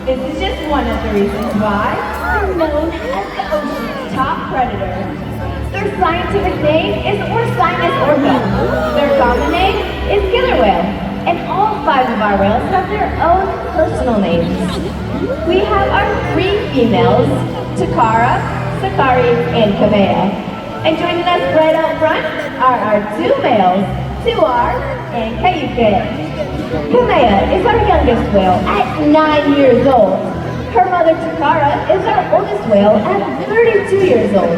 This is just one of the reasons why they're known as the ocean's top predator. Their scientific name is Orcinus orca. Their common name is killer whale. And all 5 of our whales have their own personal names. We have our 3 females, Takara, Sakari, and Kamea. And joining us right out front are our 2 males, Tuar and Kayuke. Kamea is our youngest whale at 9 years old. Her mother Takara is our oldest whale at 32 years old.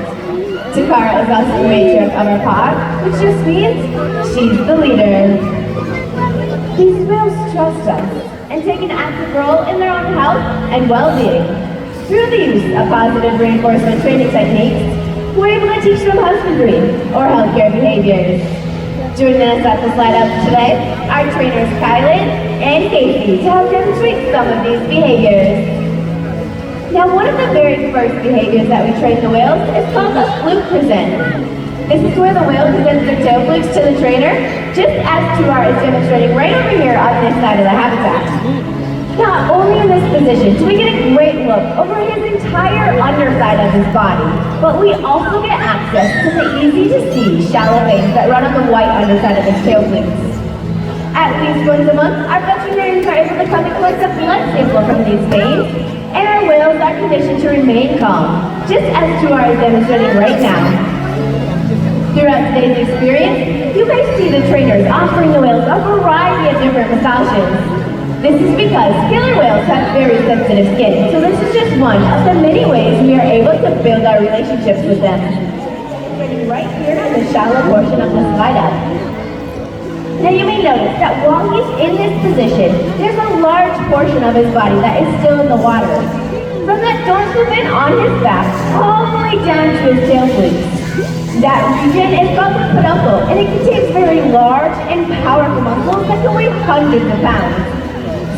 Takara is also the matriarch of our pod, which just means she's the leader. These whales trust us and take an active role in their own health and well-being. Through the use of positive reinforcement training techniques, we're able to teach them husbandry or healthcare behaviors. Joining us at the slide up today are trainers Kylan and Casey to help demonstrate some of these behaviors. Now, one of the very first behaviors that we train the whales is called a fluke present. This is where the whale presents their tail flukes to the trainer, just as Tuar is demonstrating right over here on this side of the habitat. Not only in this position do we get a great look over his entire underside of his body, but we also get access to the easy-to-see shallow veins that run on the white underside of his tail flukes. At least once a month, our veterinarians are able to come and collect a blood sample from these veins, and our whales are conditioned to remain calm, just as Tuar is demonstrating right now. Throughout today's experience, you may see the trainers offering the whales a variety of different massages. This is because killer whales have very sensitive skin, so this is just one of the many ways we are able to build our relationships with them. Right here in the shallow portion of the slide up. Now you may notice that while he's in this position, there's a large portion of his body that is still in the water. From that dorsal fin on his back, all the way down to his tail flukes. That region is called the peduncle, and it contains very large and powerful muscles that can weigh hundreds of pounds.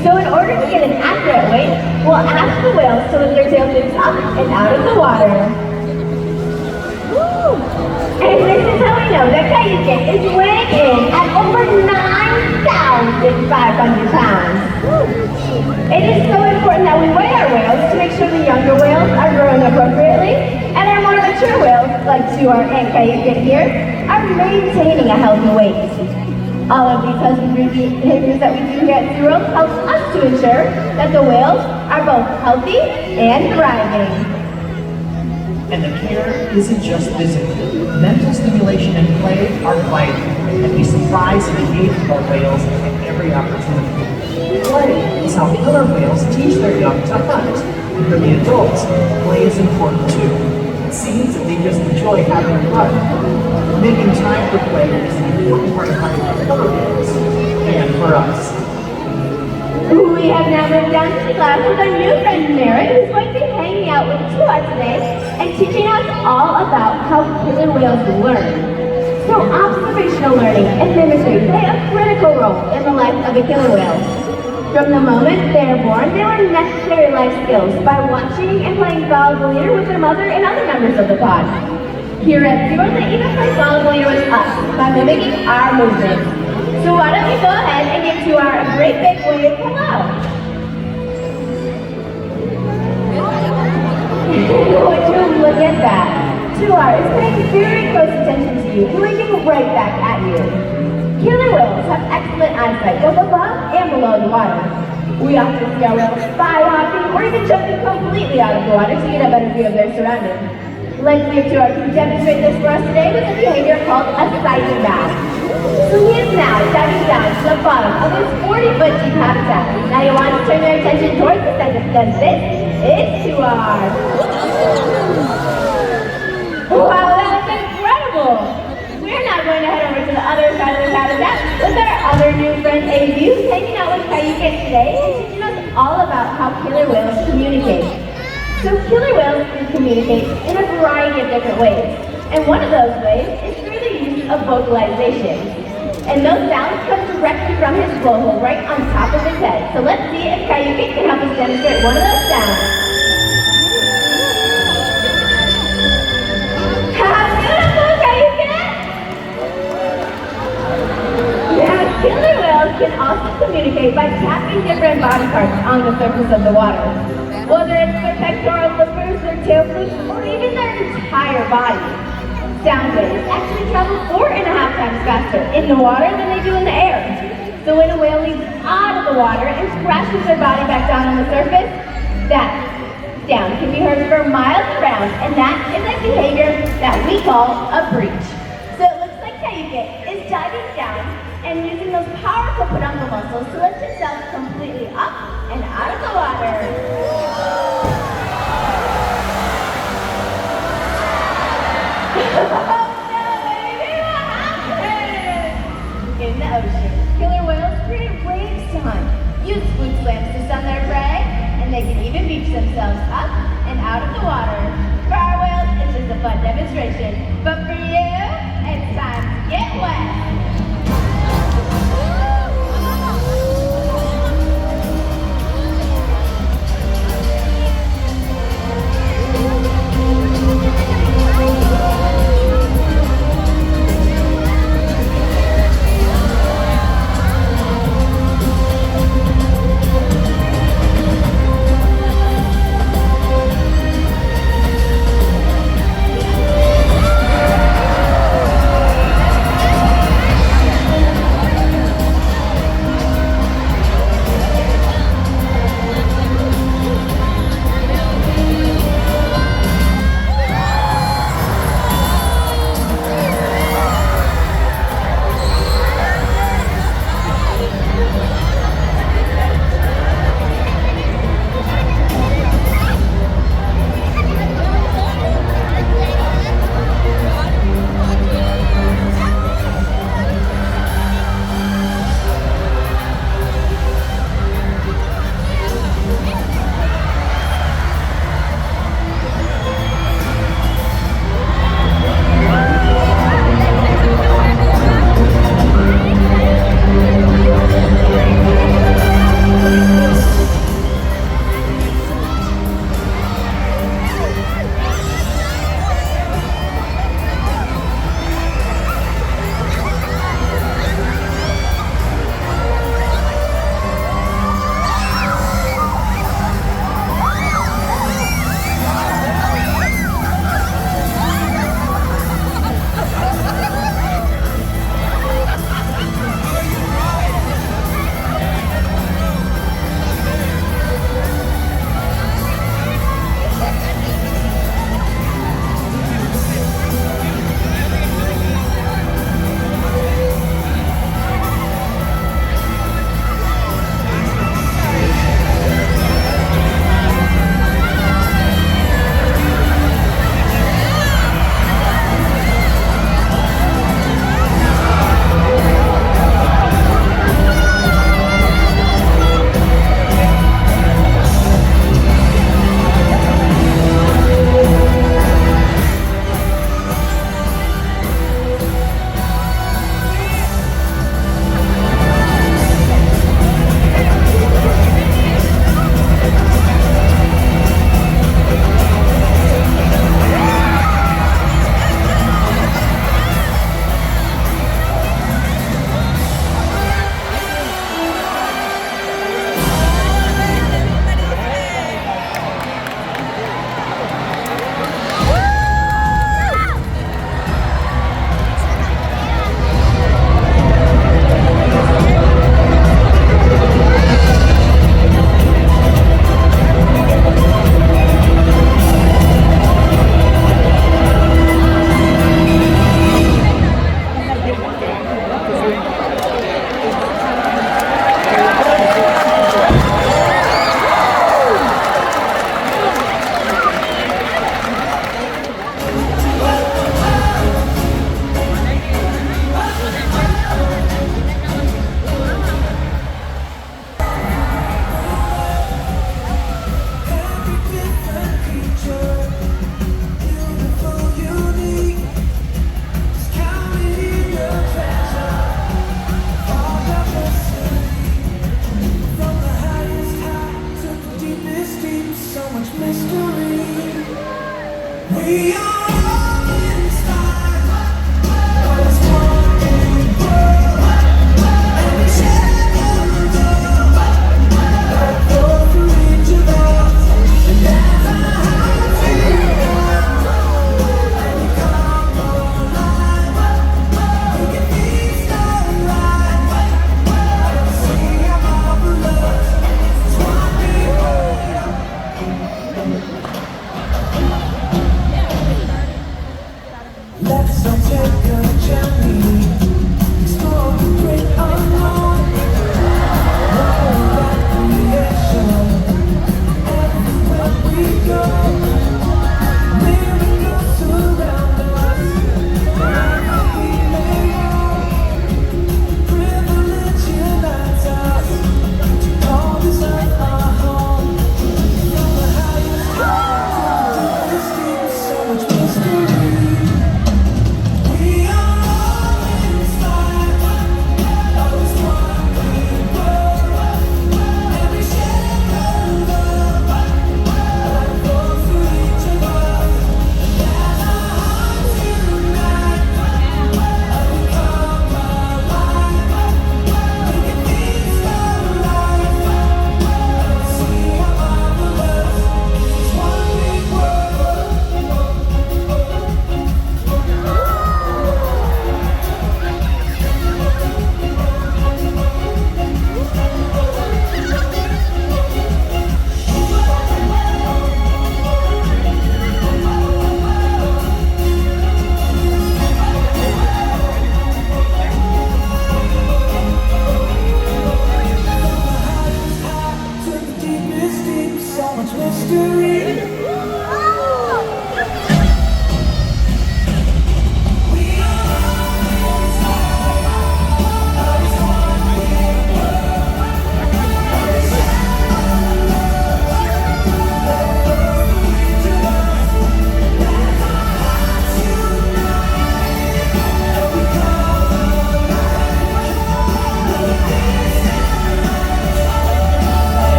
So in order to get an accurate weight, we'll ask the whales to lift their tail fins up and out of the water. Woo! And this is how we know that Kayuke is weighing in at over 9,500 pounds. It is so important that we weigh our whales to make sure the younger whales are growing appropriately, and our more mature whales, like Tuar and Kayuke here, are maintaining a healthy weight. All of these husbandry behaviors that we do here at SeaWorld help us to ensure that the whales are both healthy and thriving. And the care isn't just physical. Mental stimulation and play are vital, and we surprise and engage with our whales at every opportunity. Play is how killer whales teach their young to hunt, and for the adults, play is important too. It seems that they just enjoy having fun. Making time for play is an important part of hunting for killer whales, and for us. We have now moved down to the class with our new friend Merritt, who's going to be hanging out with Tuar today and teaching us all about how killer whales learn. So observational learning and mimicry play a critical role in the life of a killer whale. From the moment they are born, they learn necessary life skills by watching and playing follow the leader with their mother and other members of the pod. Here at SeaWorld, they even play follow the leader with us by mimicking our movements. So why don't we go ahead and give Tuar a great big wave hello. Would you look at that? Tuar is paying very close attention to you, blinking right back at you. Killer whales have excellent eyesight both above and below the water. We often see our whales spy hopping or even jumping completely out of the water to get a better view of their surroundings. Let's see if Tuar can demonstrate this for us today with a behavior called a sighting bath. So he is now diving down to the bottom of his 40-foot deep habitat. Now you want to turn your attention towards the center because this is Tuar. Wow, that was incredible! We're now going to head over to the other side of the habitat with our other new friend Abe, who's hanging out with Kayuke today and teaching us all about how killer whales communicate. So killer whales can communicate in a variety of different ways. And one of those ways is through the use of vocalization. And those sounds come directly from his blowhole right on top of his head. So let's see if Kayuke can help us demonstrate one of those sounds. Beautiful, Kayuke! Yeah, killer whales can also communicate by tapping different body parts on the surface of the water. Whether it's their pectoral flippers, their tail flips, or even their entire body. Sound waves actually travel 4.5 times faster in the water than they do in the air. So when a whale leaps out of the water and crashes their body back down on the surface, that sound can be heard for miles around, and that is a behavior that we call a breach. So it looks like Cayuga is diving down and using those powerful peduncle muscles to lift himself completely up and out of the water. In the ocean, killer whales create waves to hunt, use spook slams to stun their prey, and they can even beach themselves up and out of the water. For our whales, it's just a fun demonstration, but for you, it's time to get wet.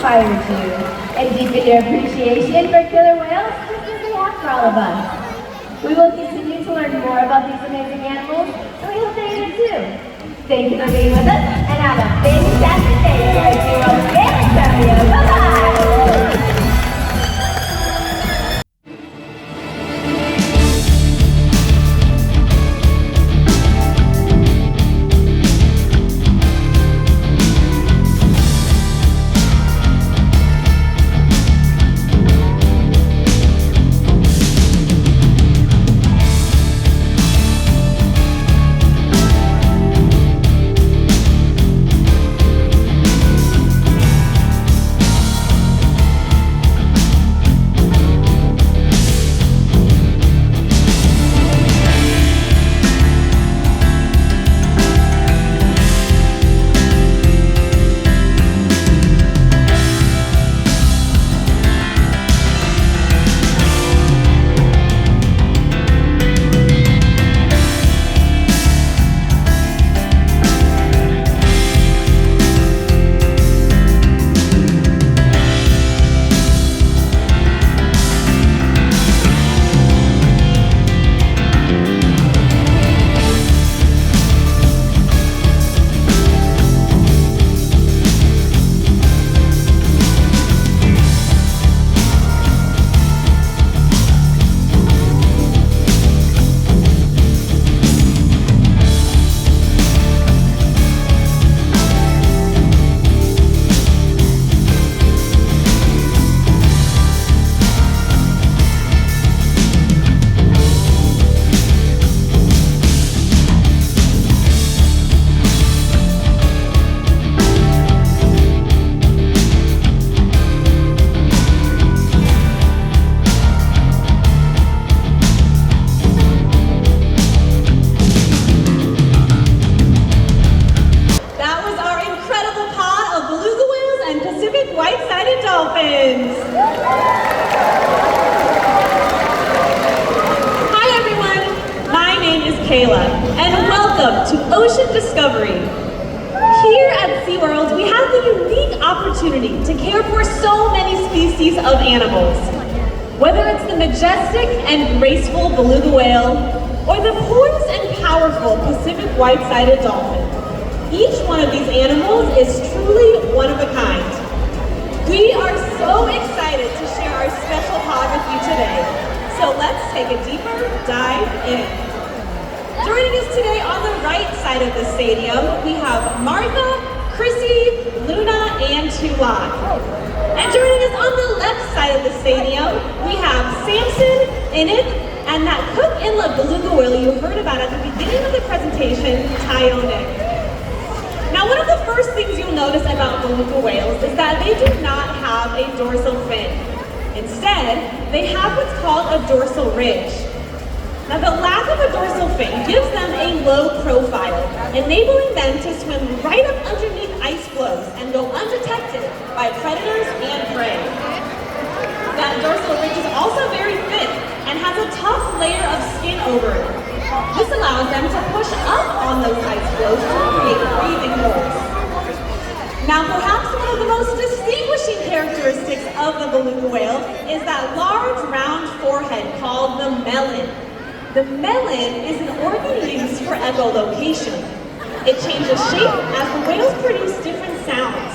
inspired you and deepen your appreciation for killer whales just as they have for all of us. We will continue to learn more about these amazing animals, and we hope that you do too. Thank you for being with us, and have a fantastic day here at SeaWorld San Antonio. Bye-bye! Dolphins! Hi everyone, my name is Kayla, and welcome to Ocean Discovery. Here at SeaWorld, we have the unique opportunity to care for so many species of animals. Whether it's the majestic and graceful beluga whale, or the poised and powerful Pacific white-sided dolphin, each one of these animals is truly one of a kind. We are so excited to share our special pod with you today, so let's take a deeper dive in. Joining us today on the right side of the stadium, we have Martha, Chrissy, Luna, and Tulad. And joining us on the left side of the stadium, we have Samson, Enid, and that cook inlet beluga whale you heard about at the beginning of the presentation, Tyone. Now, one of the first things you'll notice about beluga whales is that they do not have a dorsal fin. Instead, they have what's called a dorsal ridge. Now, the lack of a dorsal fin gives them a low profile, enabling them to swim right up underneath ice floes and go undetected by predators and prey. That dorsal ridge is also very thick and has a tough layer of skin over it. This allows them to push up on those ice floes to create breathing holes. Now, perhaps one of the most distinguishing characteristics of the beluga whale is that large, round forehead called the melon. The melon is an organ used for echolocation. It changes shape as the whales produce different sounds.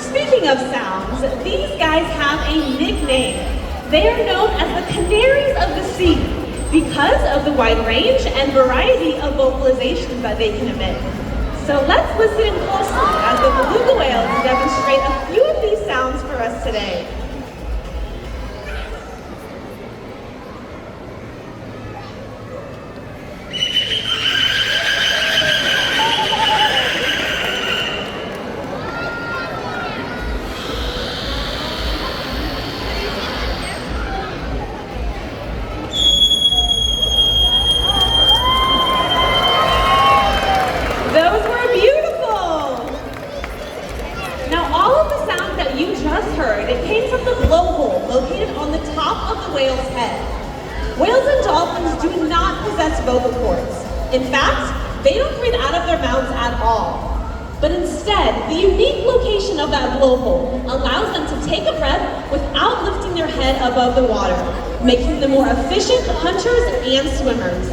Speaking of sounds, these guys have a nickname. They are known as the canaries of the sea because of the wide range and variety of vocalizations that they can emit. So let's listen in closely as the beluga whales demonstrate a few of these sounds for us today. Those were beautiful! Now all of the sounds that you just heard, it came from the blowhole located on the top of the whale's head. Whales and dolphins do not possess vocal cords. In fact, they don't breathe out of their mouths at all. But instead, the unique location of that blowhole allows them to take a breath without lifting their head above the water, making them more efficient hunters and swimmers.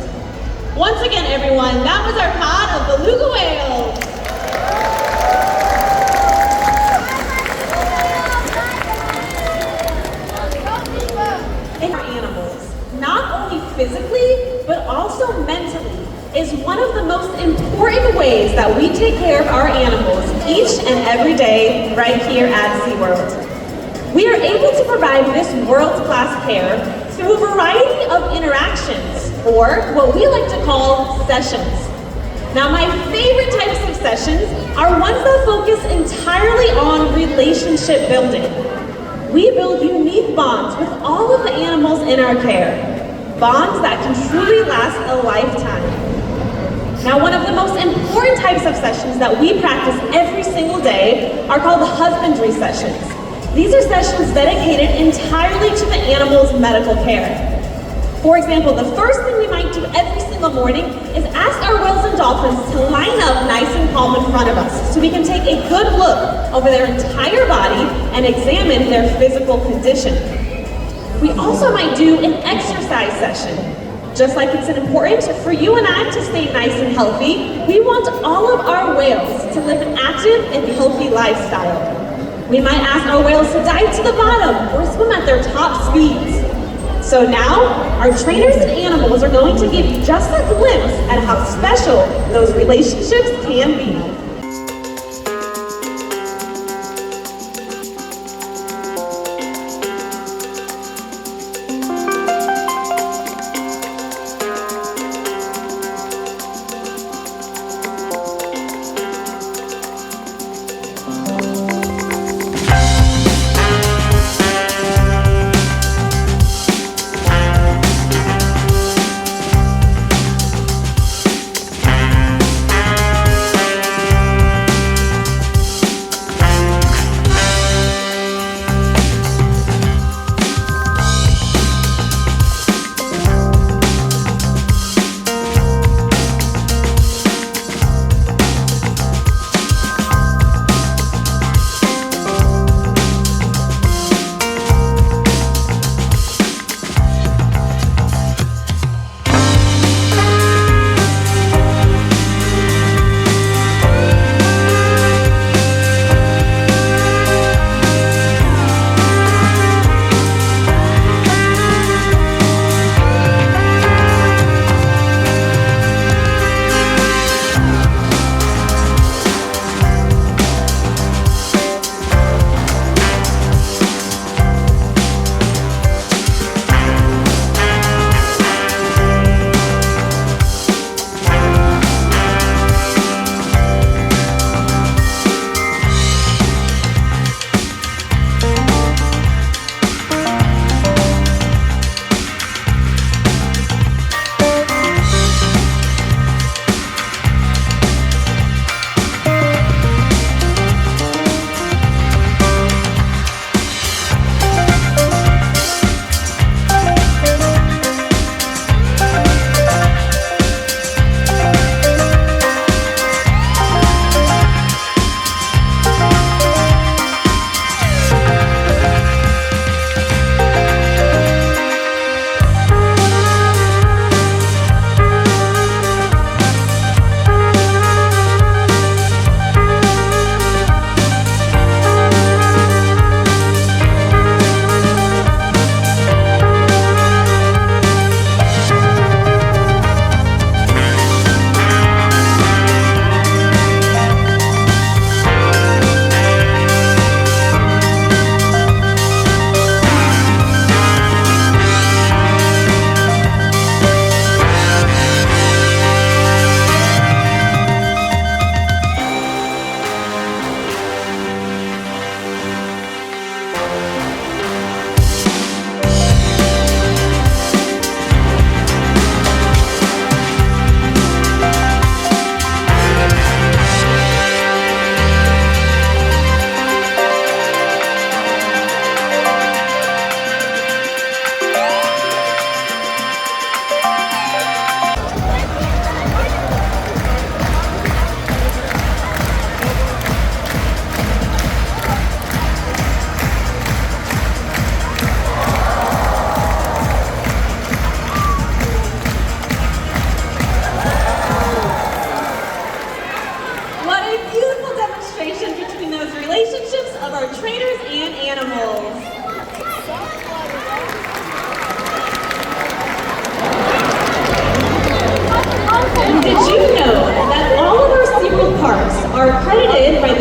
Once again, everyone, that was our pod of beluga whales. And our animals, not only physically, but also mentally, is one of the most important ways that we take care of our animals each and every day right here at SeaWorld. We are able to provide this world-class care through a variety of interactions, or what we like to call sessions. Now, my favorite types of sessions are ones that focus entirely on relationship building. We build unique bonds with all of the animals in our care, bonds that can truly last a lifetime. Now, one of the most important types of sessions that we practice every single day are called husbandry sessions. These are sessions dedicated entirely to the animal's medical care. For example, the first thing we might do every single morning is ask our whales and dolphins to line up nice and calm in front of us so we can take a good look over their entire body and examine their physical condition. We also might do an exercise session. Just like it's important for you and I to stay nice and healthy, we want all of our whales to live an active and healthy lifestyle. We might ask our whales to dive to the bottom or swim at their top speeds. So now, our trainers and animals are going to give you just a glimpse at how special those relationships can be.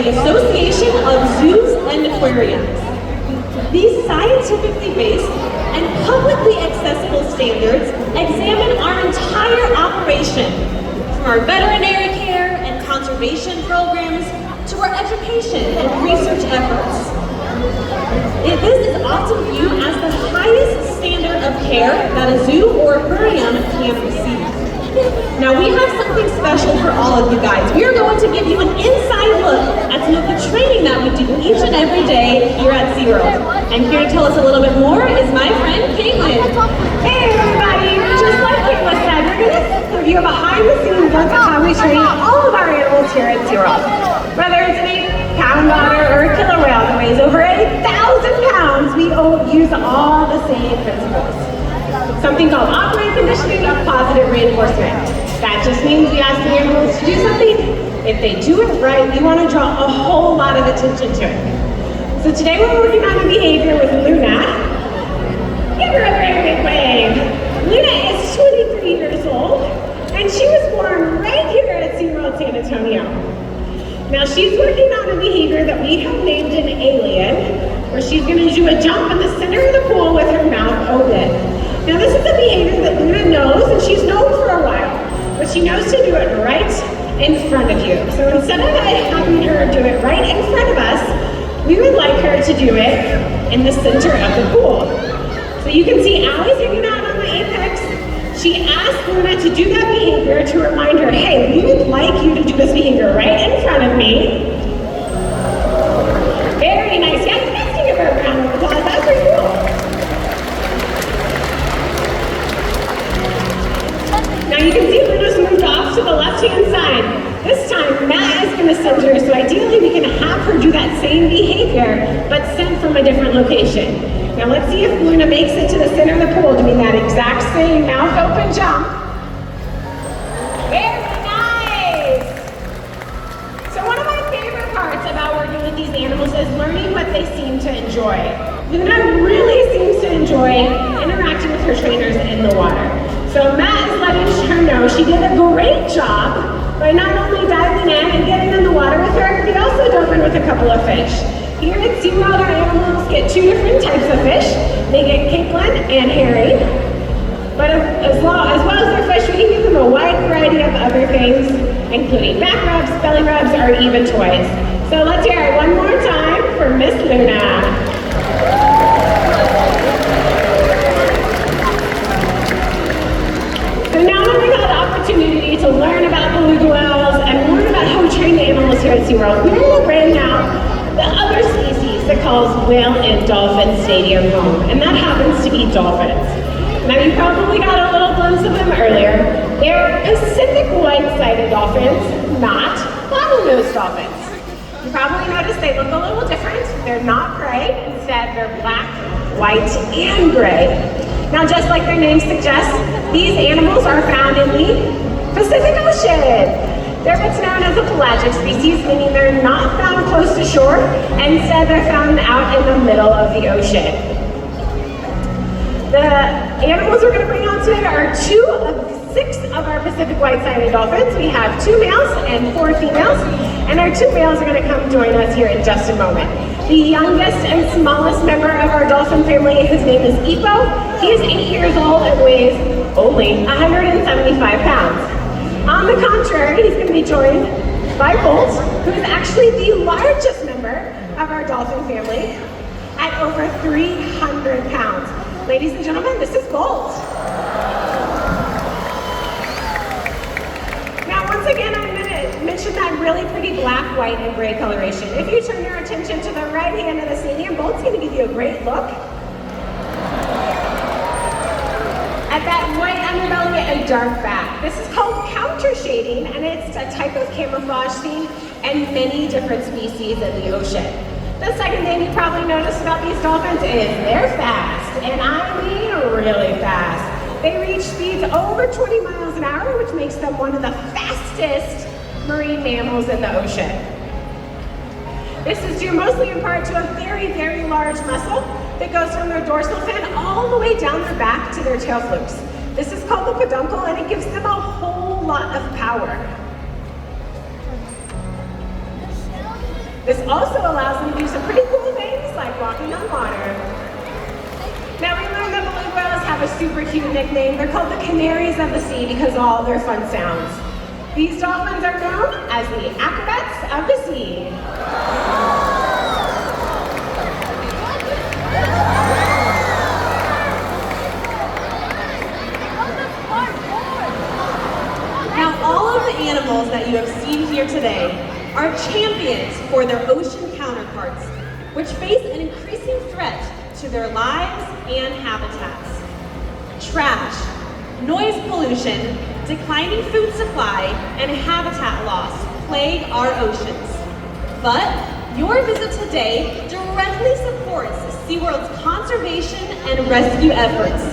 the Association of Zoos and Aquariums. These scientifically based and publicly accessible standards examine our entire operation, from our veterinary care and conservation programs to our education and research efforts. This is often viewed as the highest standard of care that a zoo or aquarium can receive. Now we have something special for all of you guys. We are going to give you an inside look at some of the training that we do each and every day here at SeaWorld. And here to tell us a little bit more is my friend, Caitlin. Hey everybody! Just like Caitlin said, we're going to give you a behind-the-scenes look at how we train all of our animals here at SeaWorld. Whether it's an 8-pound otter or a killer whale that weighs over 8,000 pounds, we use all the same principles. Something called operant conditioning or positive reinforcement. That just means we ask the animals to do something. If they do it right, we want to draw a whole lot of attention to it. So today we're working on the behavior with Luna. Give her a very big wave. Luna is 23 years old, and she was born right here at SeaWorld San Antonio. Now she's working on a behavior that we have named an alien, where she's going to do a jump in the center of the pool with her mouth open. Now this is a behavior that Luna knows, and she's known for a while, but she knows to do it right in front of you. So instead of having her do it right in front of us, we would like her to do it in the center of the pool. So you can see Allie's hanging out on the apex. She asked Luna to do that behavior to remind her, hey, we would like you to do this behavior right in front of me. Very nice. Yeah, you guys can give her a round of applause. That's pretty cool. Now you can see Luna's moved off to the left-hand side. This time, Matt is going to send her, so ideally we can have her do that same behavior, but sent from a different location. Now let's see if Luna makes it to the center of the pool doing that exact same mouth open jump. Very nice! So one of my favorite parts about working with these animals is learning what they seem to enjoy. Luna really seems to enjoy interacting with her trainers in the water. So Matt is letting her know she did a great job by not only diving in and getting in the water with her, but he also dove in with a couple of fish. Here at SeaWorld, our animals get 2 different types of fish. They get Caitlin and Harry. But as well as their fish, we can give them a wide variety of other things, including back rubs, belly rubs, or even toys. So let's hear it one more time for Miss Luna. So now that we've had the opportunity to learn about beluga whales and learn about how we train the animals here at SeaWorld, we're going to bring out the other species that calls whale and dolphin stadium home, and that happens to be dolphins. Now you probably got a little glimpse of them earlier. They're Pacific white-sided dolphins, not bottlenose dolphins. You probably noticed they look a little different. They're not gray, instead they're black, white, and gray. Now just like their name suggests, these animals are found in the Pacific Ocean. They're what's known as a pelagic species, meaning they're not found close to shore, and instead they're found out in the middle of the ocean. The animals we're going to bring on today are 2 of 6 of our Pacific white-sided dolphins. We have 2 males and 4 females, and our 2 males are going to come join us here in just a moment. The youngest and smallest member of our dolphin family, his name is Ipo. He is 8 years old and weighs only 175 pounds. On the contrary, he's going to be joined by Bolt, who is actually the largest member of our dolphin family at over 300 pounds. Ladies and gentlemen, this is Bolt. Now, once again, I'm going to mention that really pretty black, white, and gray coloration. If you turn your attention to the right hand of the stadium, Bolt's going to give you a great look at that white underbelly and dark back. This is called counter shading, and it's a type of camouflage seen in many different species in the ocean. The second thing you probably noticed about these dolphins is they're fast, and I mean really fast. They reach speeds over 20 miles an hour, which makes them one of the fastest marine mammals in the ocean. This is due mostly in part to a very, very large muscle that goes from their dorsal fin all the way down their back to their tail flukes. This is called the peduncle, and it gives them a whole lot of power. This also allows them to do some pretty cool things like walking on water. Now we learned that beluga whales have a super cute nickname. They're called the canaries of the sea because of all their fun sounds. These dolphins are known as the acrobats of the sea. Now all of the animals that you have seen here today are champions for their ocean counterparts, which face an increasing threat to their lives and habitats. Trash, noise pollution, declining food supply, and habitat loss plague our oceans. But your visit today directly supports SeaWorld's conservation and rescue efforts.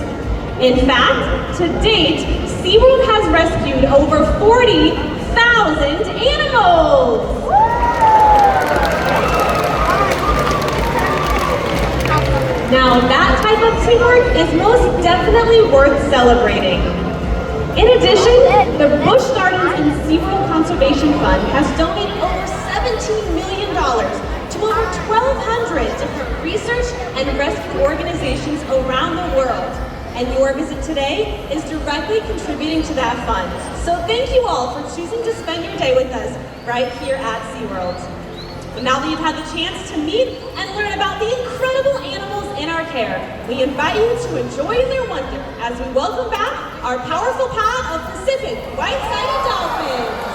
In fact, to date, SeaWorld has rescued over 40,000 animals! Now, that type of teamwork is most definitely worth celebrating. In addition, the Busch Gardens and SeaWorld Conservation Fund has donated over $17 million to over 1,200 different research and rescue organizations around the world. And your visit today is directly contributing to that fund. So thank you all for choosing to spend your day with us right here at SeaWorld. But now that you've had the chance to meet and learn about the incredible animals in our care, we invite you to enjoy their wonder as we welcome back our powerful pod of Pacific white-sided dolphins.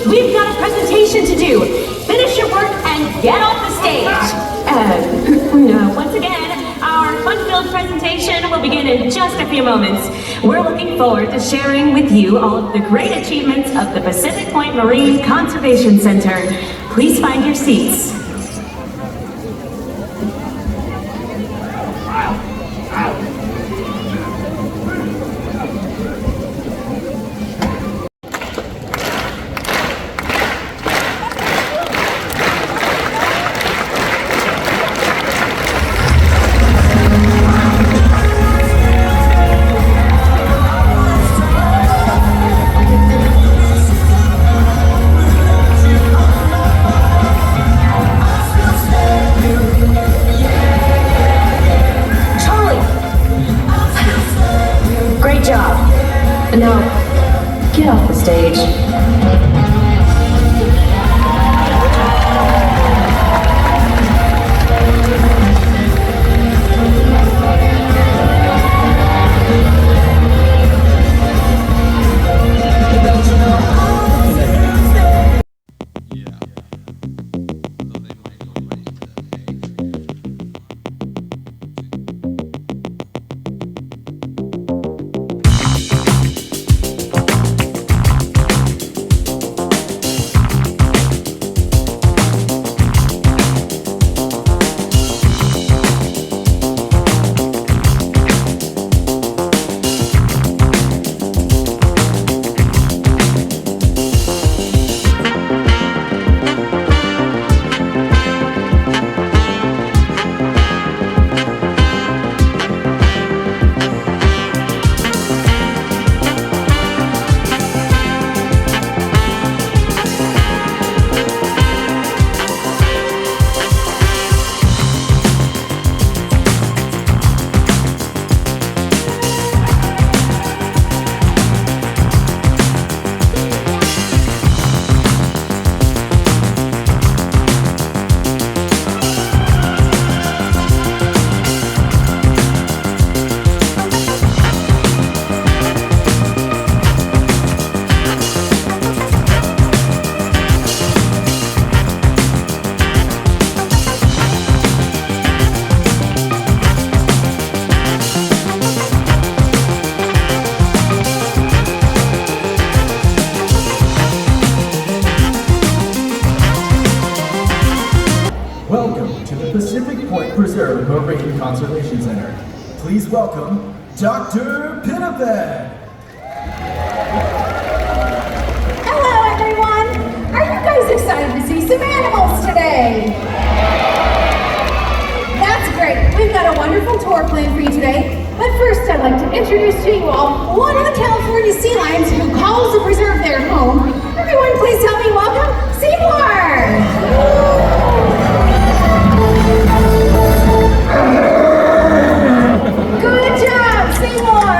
We've got a presentation to do. Finish your work and get off the stage. Once again, our fun-filled presentation will begin in just a few moments. We're looking forward to sharing with you all of the great achievements of the Pacific Point Marine Conservation Center. Please find your seats. Now, get off the stage. Welcome to the Pacific Point Preserve Marine Conservation Center. Please welcome Dr. Pinniped. Hello, everyone. Are you guys excited to see some animals today? That's great. We've got a wonderful tour planned for you today. But first, I'd like to introduce to you all one of the California sea lions who calls the preserve their home. Everyone, please help me welcome SeaWorld. Good job, Seymour!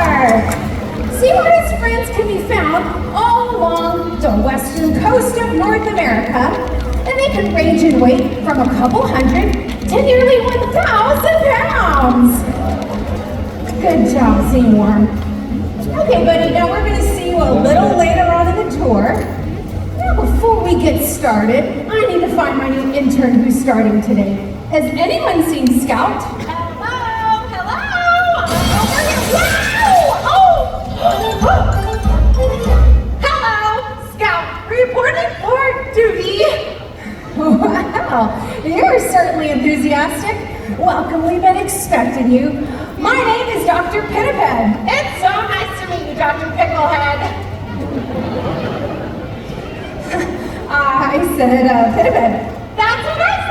Seymour and his friends can be found all along the western coast of North America, and they can range in weight from a couple hundred to nearly 1,000 pounds. Good job, Seymour. Okay, buddy, now we're going to see you a little later on in the tour. Now, before we get started, I need to find my new intern who's starting today. Has anyone seen Scout? Hello? Hello? Over here. Wow! Oh! Hello, Scout. Reporting for duty. Wow, you're certainly enthusiastic. Welcome, we've been expecting you. My name is Dr. Pinniped. It's so nice to meet you, Dr. Picklehead. I said Pinniped. That's what I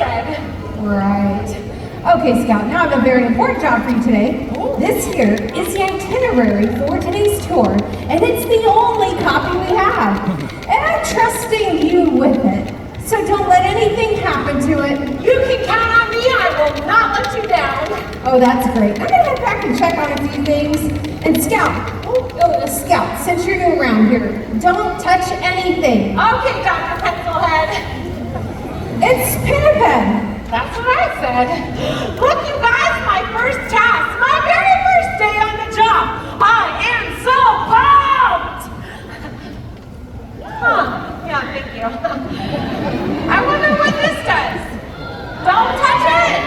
Right. Okay, Scout, now I have a very important job for you today. This here is the itinerary for today's tour, and it's the only copy we have. And I'm trusting you with it. So don't let anything happen to it. You can count on me. I will not let you down. Oh, that's great. I'm gonna head back and check on a few things. And Scout, since you're new around here, don't touch anything. Okay, Dr. Pencilhead. It's Pinniped. That's what I said. Look, you guys, my first task, my very first day on the job. I am so pumped. Yeah, thank you. I wonder what this does. Don't touch it.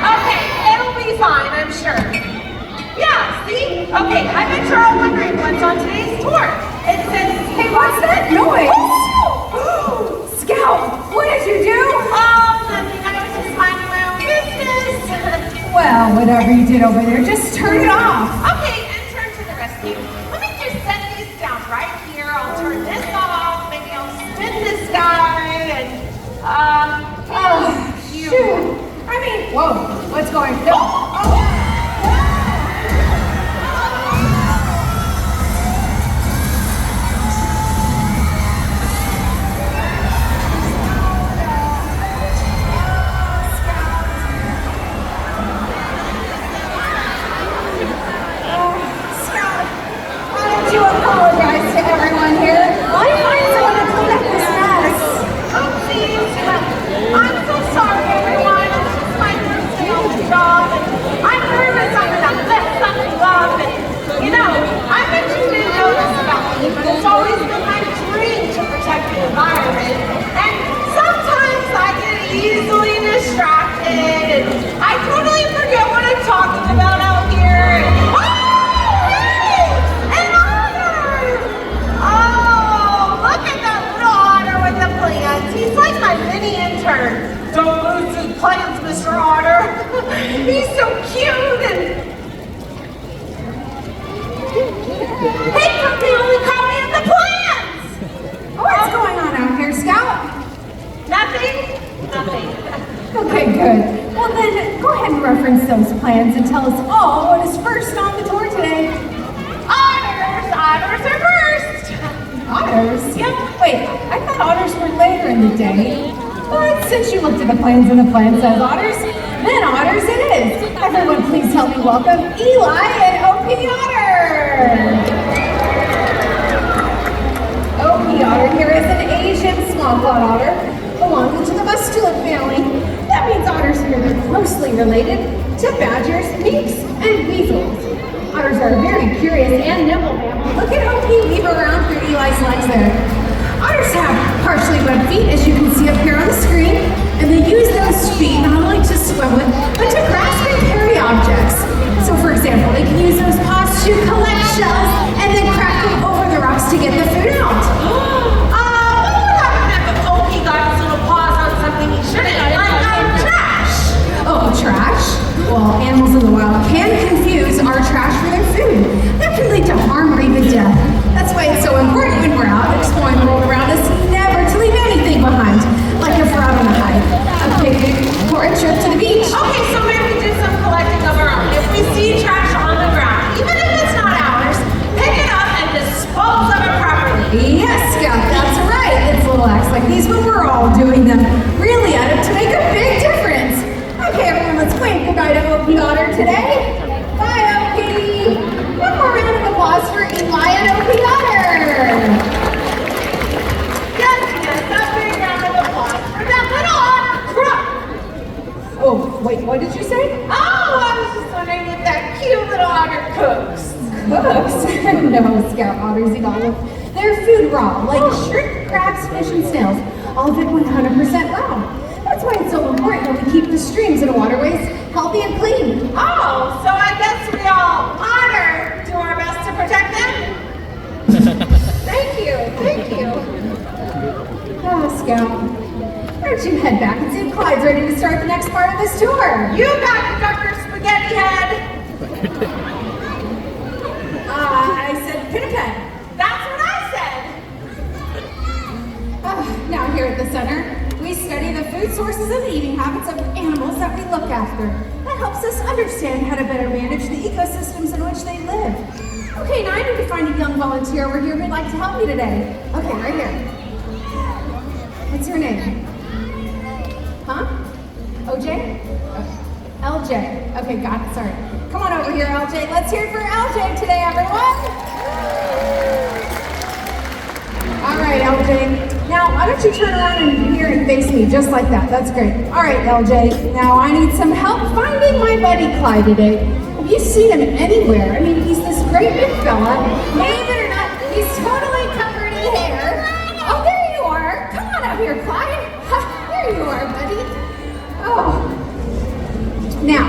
Okay, it'll be fine, I'm sure. Yeah, see? Okay, I bet you're all wondering what's on today's tour. It says, Hey, what's that noise? Scout, what did you do? oh, nothing. I was just minding my own business. Well, whatever you did over there, just turn it off. Okay, intern to the rescue. Let me just set these down right here. I'll turn this off. Maybe I'll spin this guy and Shoot. I mean, whoa, what's going on? Oh. To apologize to everyone here. I find someone to clean up this mess. oh, geez. I'm so sorry, everyone. It's just my first day on the job, and I'm nervous I'm gonna mess something up. And you know, I bet you didn't know this about me, but it's always been my dream to protect the environment. And sometimes I get easily distracted, and I totally forget what I'm talking about out here. And, he's like my mini intern. Don't lose his plans, Mr. Otter. He's so cute and... He took the only copy of the plans! What's going on out here, Scout? Nothing? Nothing. Okay, good. Well then, go ahead and reference those plans and tell us all what is first on the tour today. Otters! Otters are first! Otters? Yep. Wait, I thought otters were later in the day. But since you looked at the plans and the plan says otters, then otters it is. Everyone please help me welcome Eli and OP Otter. OP Otter here is an Asian small-clawed otter belonging to the mustelid family. That means otters here are closely related to badgers, minks, and weasels. Otters are very curious and nimble mammals. Look at OP weave around through Eli's legs there. Otters have partially webbed feet, as you can see up here on the screen, and they use those feet not only to swim with, but to grasp and carry objects. So for example, they can use those paws to collect shells and then crack them over the rocks to get the food out. What would happen if OP got his little paws on something he shouldn't, like trash? Oh, trash? Well, animals in the wild can confuse our trash for their food. That can lead to harm or even death. That's why it's so important when we're out exploring the world around us never to leave anything behind. Like if we're out on a hike, a picnic, or a trip to the beach. Okay, so maybe we did some collecting of our own. If we see trash on the ground, even if it's not ours, pick it up and dispose of it properly. Yes, Scout, that's right. It's little acts like these when we're all doing them really add up to make a big difference. Okay, everyone, let's wave goodbye to OP Otter today. Bye, OP. One more round of applause for Eli and OP Otter. Yes, a big round of applause for that little otter crook. Oh, wait, what did you say? Oh, I was just wondering if that cute little otter cooks. Cooks? No, Scout otters eat all of their food raw, like shrimp, crabs, fish, and snails. All of it 100% raw. That's why it's so important that we keep the streams and waterways healthy and clean. Oh, so I guess we all honor do our best to protect them? Thank you, thank you. Ah, Scout. Why don't you head back and see if Clyde's ready to start the next part of this tour? You got it, Dr. Spaghetti Head. I said Pinniped. That's what I said. Now here at the center, we study the food food sources and eating habits of animals that we look after. That helps us understand how to better manage the ecosystems in which they live. Okay, now I need to find a young volunteer over here who'd like to help me today. Okay, right here. What's your name? Huh? OJ? LJ. Okay, got it, sorry. Come on over here, LJ. Let's hear it for LJ today, everyone. All right, LJ. Now, why don't you turn around and here and face me just like that? That's great. All right, LJ. Now, I need some help finding my buddy Clyde today. Have you seen him anywhere? I mean, he's this great big fella. Believe it or not, he's totally covered in hair. Oh, there you are. Come on up here, Clyde. There you are, buddy. Oh. Now,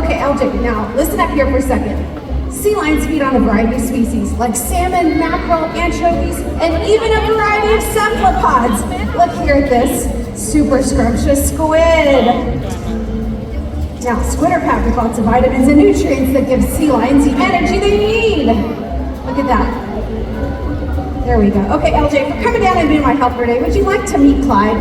okay, LJ, now listen up here for a second. Sea lions feed on a variety of species, like salmon, mackerel, anchovies, and even a variety of cephalopods. Look here at this super scrumptious squid. Now, squid are packed with lots of vitamins and nutrients that give sea lions the energy they need. Look at that. There we go. Okay, LJ, for coming down and being my helper today, would you like to meet Clyde?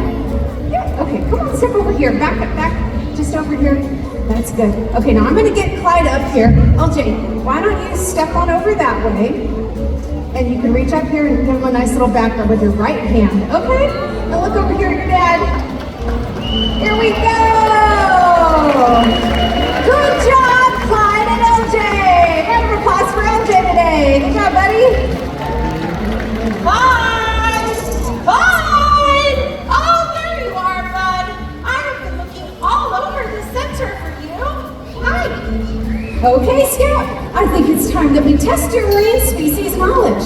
Yeah, okay, come on, step over here. Back up, back, just over here. That's good. Okay, now I'm gonna get Clyde up here. LJ, why don't you step on over that way? And you can reach up here and give him a nice little back rub with your right hand, okay? Now look over here at your dad. Here we go! Good job, Clyde and LJ! Round of applause for LJ today. Good job, buddy. Clyde! Clyde! Oh, there you are, bud. I have been looking all over the center for you. Hi. Okay, Scout. I think it's time that we test your marine species knowledge.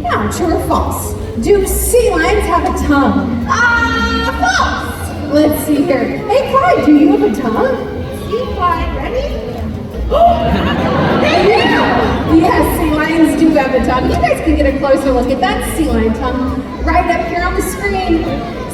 Now, true or false? Do sea lions have a tongue? False! Let's see here. Hey, Clyde, do you have a tongue? See, Clyde, ready? They do! Yes, sea lions do have a tongue. You guys can get a closer look at that sea lion tongue right up here on the screen.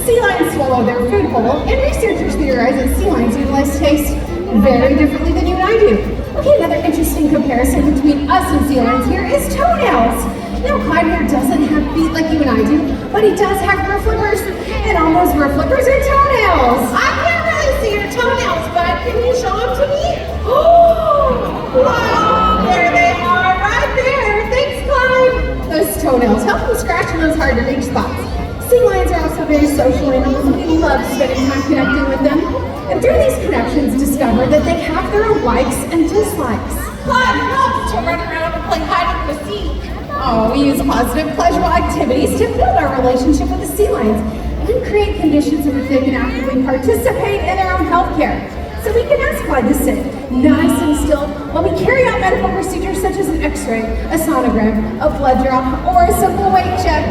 Sea lions swallow their food whole, and researchers theorize that sea lions utilize taste very differently than you and I do. Okay, another interesting comparison between us and sea lions here is toenails. Now, Clyde here doesn't have feet like you and I do, but he does have roof flippers, and all those roof flippers are toenails. I can't really see your toenails, but can you show them to me? Oh, wow, there they are, right there. Thanks, Clyde. Those toenails help them scratch in those hard-to-reach spots. Sea lions are also very social animals, and we love spending time connecting with them. And through these connections, discover that they have their own likes and dislikes. Clyde loves to run around and play hide and seek. Oh, we use positive, pleasurable activities to build our relationship with the sea lions and create conditions in which they can actively participate in their own health care. So we can ask Clyde to sit nice and still while we carry out medical procedures such as an x-ray, a sonogram, a blood draw, or a simple weight check.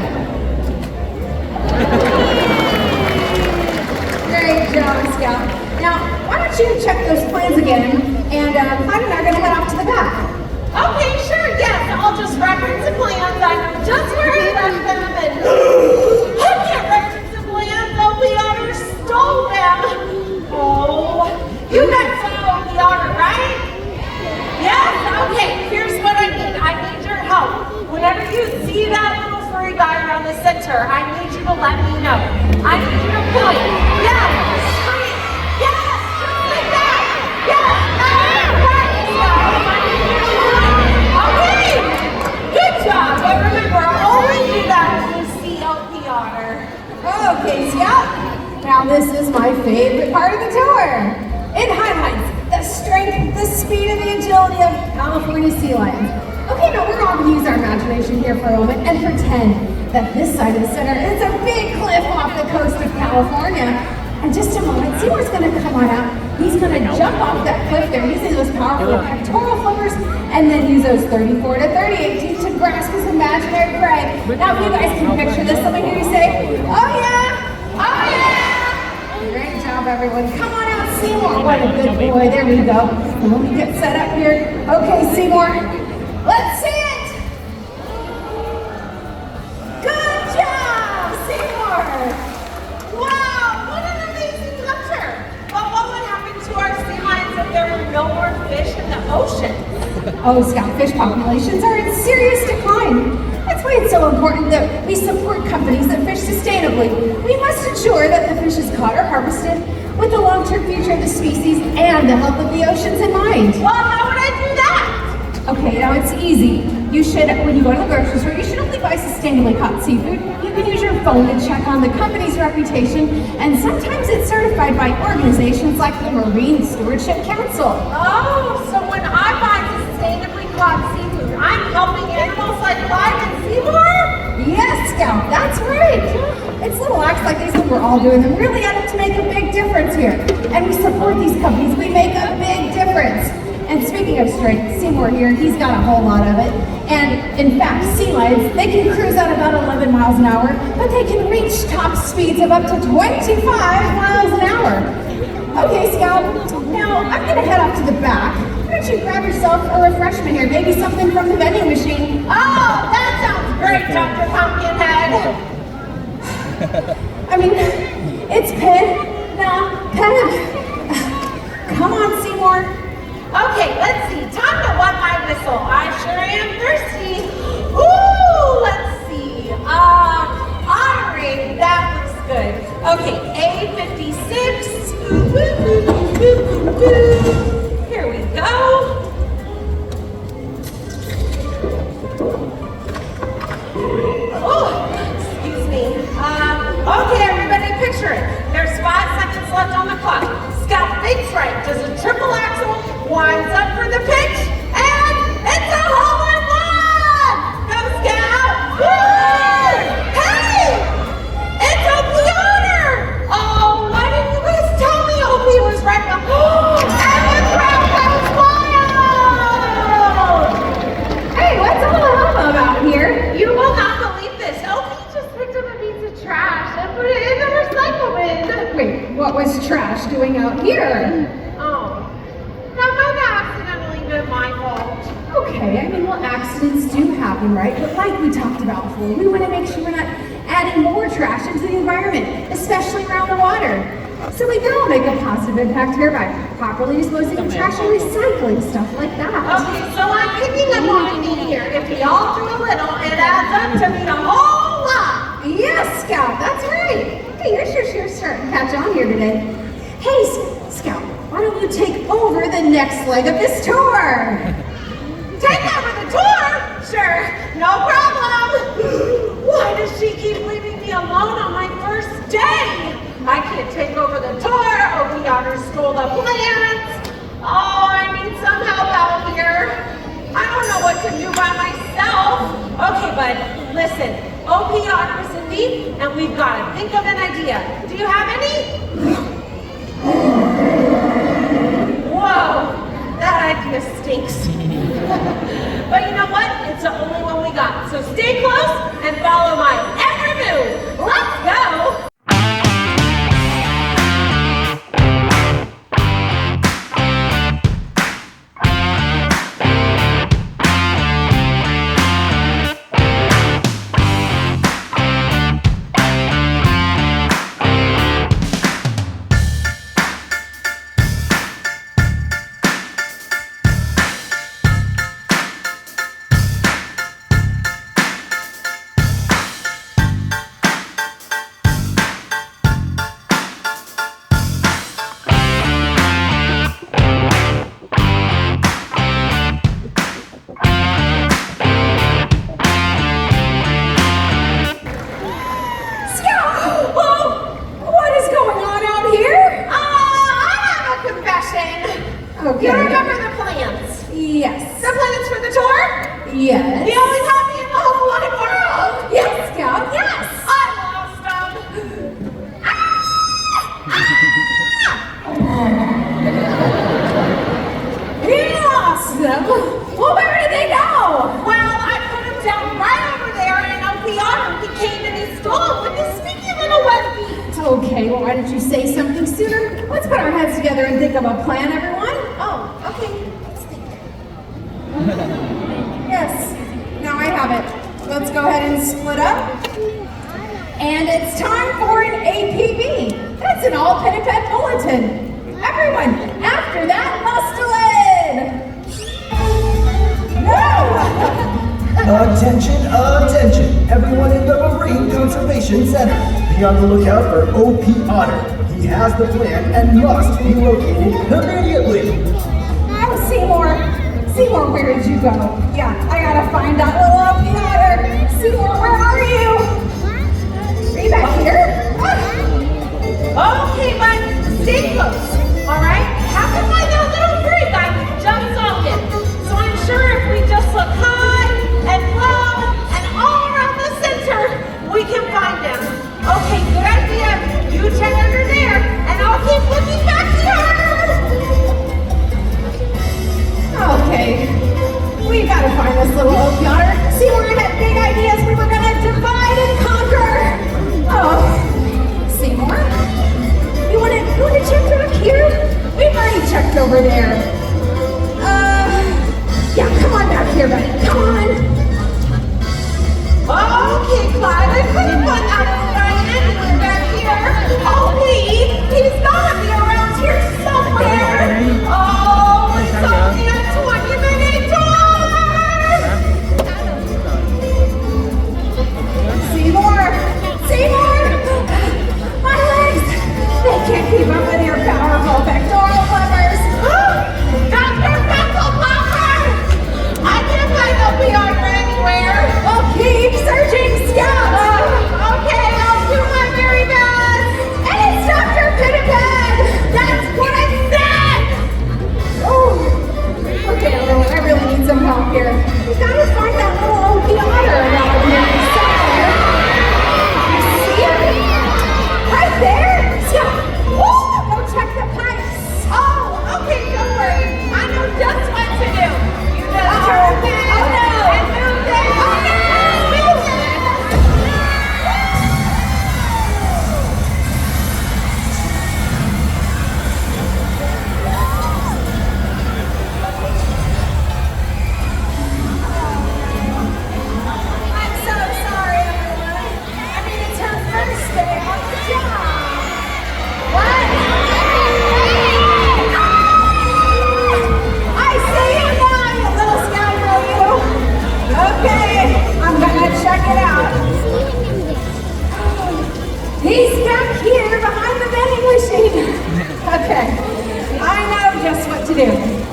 Great job, Scout. Now, why don't you check those plans again, and Clyde and I are going to head off to the back. Okay, sure, yes. I'll just reference the plans. I know just where I left them, and I can't reference the plans. Oh, the otter stole them. Oh, you guys followed the otter, right? Yes? Okay, here's what I need. I need your help. Whenever you see that little furry guy around the center, I need you to let me know. I need you to point. Yes, scream. Yes, just like that. Yes, okay, good job. But remember, only do that when you see the otter. Okay, Scout. Now this is my favorite part of the tour. It highlights the strength, the speed, and the agility of California sea lions. Okay, now we're all going to use our imagination here for a moment and pretend that this side of the center is a big cliff off the coast of California. In just a moment, SeaWorld's going to come on out. He's going to jump off that cliff there using those powerful pectoral flippers and then use those 34 to 38 teeth to grasp his imaginary prey. Now, if you guys can picture this, let me hear you say, oh yeah, oh yeah. Great job, everyone. Come on out, Seymour. What a good boy. There we go. Let me get set up here. Okay, Seymour, let's see it. Good job, Seymour. Wow, what an amazing picture. But what would happen to our sea lions if there were no more fish in the ocean? Oh, Scout, fish populations are in serious decline. That's why it's so important that we support companies that fish sustainably, we must ensure that the fish is caught or harvested with the long-term future of the species and the health of the oceans in mind. Well, how would I do that? Okay, now it's easy. You should, when you go to the grocery store, you should only buy sustainably caught seafood. You can use your phone to check on the company's reputation, and sometimes it's certified by organizations like the Marine Stewardship Council. Oh, so when I buy sustainably caught seafood, I'm helping animals like live and SeaWorld? Yes, Scout, that's right. It's little acts like these that we're all doing that really add up to make a big difference here. And we support these companies, we make a big difference. And speaking of strength, Seymour here, he's got a whole lot of it. And in fact, sea lions, they can cruise at about 11 miles an hour, but they can reach top speeds of up to 25 miles an hour. Okay, Scout, now I'm gonna head off to the back. Why don't you grab yourself a refreshment here, maybe something from the vending machine. Oh, that sounds great, Dr. Pumpkinhead. I mean, it's Pin, not Pen. Come on, Seymour. Okay, let's see. Time to wet my whistle. I sure am thirsty. Ooh, let's see. Ottery, that looks good. Okay, A56. Ooh, ooh, ooh, ooh, ooh, ooh. Here we go. Oh, excuse me. Okay, everybody, picture it. There's 5 seconds left on the clock. Scout thinks right, does a triple axel, winds up for the pitch, and it's a home run! Go Scout! Woo! Hey! It's Opie Otter! Oh, why didn't you guys tell me Opie was right now? And the crowd goes wild! Hey, what's all the hubbub about here? You will not believe this. Opie just picked up a piece of trash and put it in the recycle bin. Wait, what was trash doing out here? Oh, that might have accidentally been my fault. Okay, I mean, well, accidents do happen, right? But like we talked about before, we want to make sure we're not adding more trash into the environment, especially around the water. So we can all make a positive impact here by properly disposing of trash and recycling stuff like that. Okay, so I'm picking up on a theme here. If we all do a little, it adds up to mean a whole lot. Yes, Scout, that's right. Hey, you're sure starting to catch on here today. Hey, Scout, why don't you take over the next leg of this tour? Take over the tour? Sure, no problem. Why does she keep leaving me alone on my first day? I can't take over the tour. Opie Otter stole the plans. Oh, I need some help out here. I don't know what to do by myself. Okay, bud, listen. Opie Otter is in need, and we've got to think of an idea. Do you have any? Whoa, that idea stinks. But you know what? It's the only one we got. So stay close and follow my every move. Let's go! Okay. You remember the plans? Yes. The plans for the tour? Yes. The only copy in the whole wide world? Yes, Scout, yes. I lost them. You lost them? Well, where did they go? Well, I put him down right over there in Opie Otter. He came and he stole with his sneaky little wet feet. Okay, well, why didn't you say something sooner? Let's put our heads together and think of a plan, everyone. Oh, okay. Let's think. Yes, now I have it. Let's go ahead and split up. And it's time for an APB. That's an all pen and pet bulletin. Everyone, after that, Mustelin! No! Attention, attention! everyone in the Marine Conservation Center. Be on the lookout for OP Otter. He has the plan and must be located immediately. Oh, Seymour, where did you go? Yeah, I gotta find that little OP Otter. Seymour, where are you? Are you back here? Okay, but stay close, all right? Have to find that little creek I just saw him. So I'm sure if we just look high and low and all around the center, we can find him. Okay, good idea. You check under there, and I'll keep looking back here. Okay, we gotta find this little OP Otter. Seymour had big ideas. We were gonna divide and conquer. Oh, Seymour? You wanna check back here? We've already checked over there. Yeah, come on back here, buddy. Come on. Okay, Clyde, I couldn't put that guy anywhere back here. Oh, please, he's gotta be around here somewhere. Oh, it's only a $20-minute tour. Seymour! My legs! They can't keep up with your powerful pectoral flippers. Dr. Pectoral Flipper! I can't find the PR anywhere. Well, keep searching, Scout! Okay, I'll do my very best. And it's Dr. Pinniped! That's what I said! Oh, okay, everyone, I really need some help here. We gotta find that little OP Otter around here somewhere. You see it? Right there! Scout! Oh, go check the pipes! Oh, okay, don't worry. I know just what to do. You just turn this Oh, no. and move this. Oh, no. Move this. I'm so sorry, everyone. I mean, it's her first day on the job. What? I see you now, you little scoundrel, you. Okay, I'm gonna check it out. He's back here behind the vending machine. Okay, I know just what to do.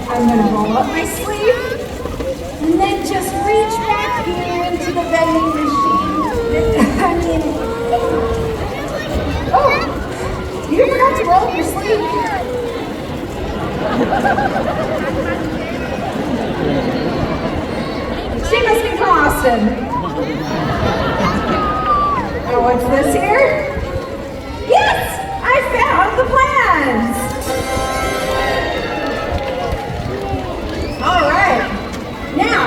I'm gonna roll up my sleeve and then just reach back here into the vending machine. I mean, oh, you forgot to roll up your sleeve. She must be from Austin. Oh, what's this here? Yes, I found the plans. All right, now.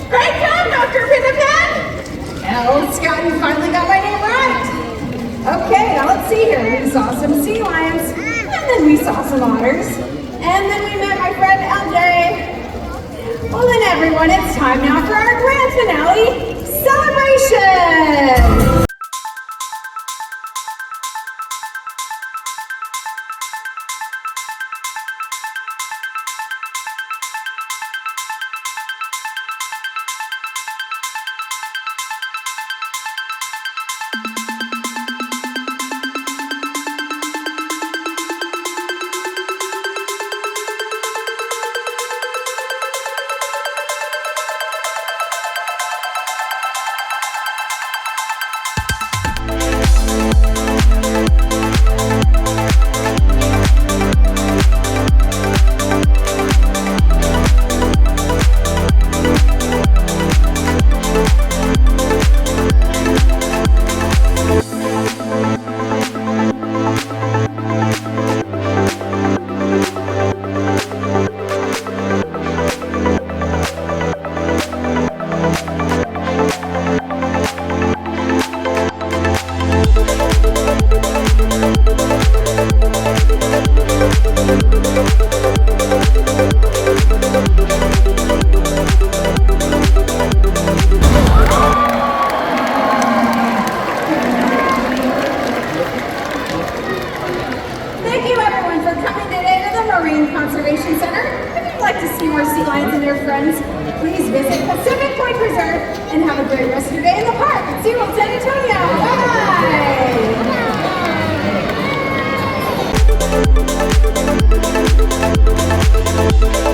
Great job, Dr. Pinniped. Well, Scott, you finally got my name right. Okay, now let's see here. We saw some sea lions, and then we saw some otters, and then we met my friend LJ. Well then, everyone, it's time now for our grand finale celebration. Conservation Center. If you'd like to see more sea lions and their friends, please visit Pacific Point Preserve and have a great rest of your day in the park at SeaWorld San Antonio. Bye!